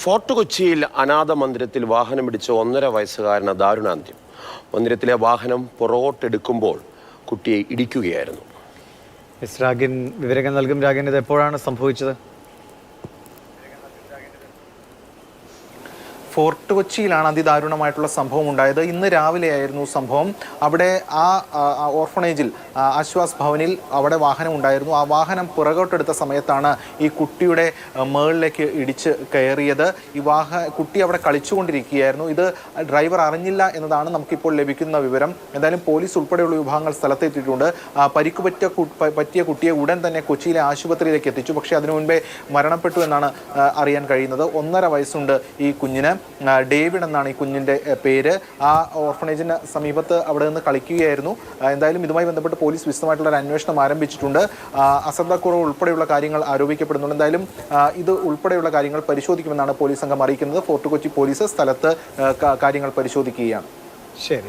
Fort കൊച്ചിയിൽ അനാഥ മന്ദിരത്തിൽ വാഹനമിടിച്ച 1.5 വയസ്സുകാരന് ദാരുണാന്ത്യം. മന്ദിരത്തിലെ വാഹനം പുറകോട്ടെടുക്കുമ്പോൾ കുട്ടിയെ ഇടിക്കുകയായിരുന്നു. രാഗിൻ വിവരങ്ങൾ നൽകും. രാഗിൻ, ഇത് എപ്പോഴാണ് സംഭവിച്ചത്? ഫോർട്ട് കൊച്ചിയിലാണ് അതിദാരുണമായിട്ടുള്ള സംഭവം ഉണ്ടായത്. ഇന്ന് രാവിലെയായിരുന്നു സംഭവം. അവിടെ ആ ഓർഫണേജിൽ ആശ്വാസ് ഭവനിൽ അവിടെ വാഹനം ഉണ്ടായിരുന്നു. ആ വാഹനം പുറകോട്ടെടുത്ത സമയത്താണ് ഈ കുട്ടിയുടെ മുകളിലേക്ക് ഇടിച്ച് കയറിയത്. കുട്ടി അവിടെ കളിച്ചുകൊണ്ടിരിക്കുകയായിരുന്നു. ഇത് ഡ്രൈവർ അറിഞ്ഞില്ല എന്നതാണ് നമുക്കിപ്പോൾ ലഭിക്കുന്ന വിവരം. എന്തായാലും പോലീസ് ഉൾപ്പെടെയുള്ള വിഭാഗങ്ങൾ സ്ഥലത്തെത്തിയിട്ടുണ്ട്. പരിക്ക് പറ്റിയ കുട്ടിയെ ഉടൻ തന്നെ കൊച്ചിയിലെ ആശുപത്രിയിലേക്ക് എത്തിച്ചു. പക്ഷേ അതിനു മുൻപേ മരണപ്പെട്ടു എന്നാണ് അറിയാൻ കഴിയുന്നത്. 1.5 വയസ്സുണ്ട് ഈ കുഞ്ഞിന്. ഡേവിഡ് എന്നാണ് ഈ കുഞ്ഞിൻ്റെ പേര്. ആ ഓർഫണേജിന് സമീപത്ത് അവിടെ നിന്ന് കളിക്കുകയായിരുന്നു. എന്തായാലും ഇതുമായി ബന്ധപ്പെട്ട് പോലീസ് വിശദമായിട്ടുള്ള ഒരു അന്വേഷണം ആരംഭിച്ചിട്ടുണ്ട്. അശ്രദ്ധക്കുറവ് ഉൾപ്പെടെയുള്ള കാര്യങ്ങൾ ആരോപിക്കപ്പെടുന്നുണ്ട്. എന്തായാലും ഇത് ഉൾപ്പെടെയുള്ള കാര്യങ്ങൾ പരിശോധിക്കുമെന്നാണ് പോലീസ് സംഘം അറിയിക്കുന്നത്. ഫോർട്ട് കൊച്ചി പോലീസ് സ്ഥലത്ത് കാര്യങ്ങൾ പരിശോധിക്കുകയാണ്. ശരി.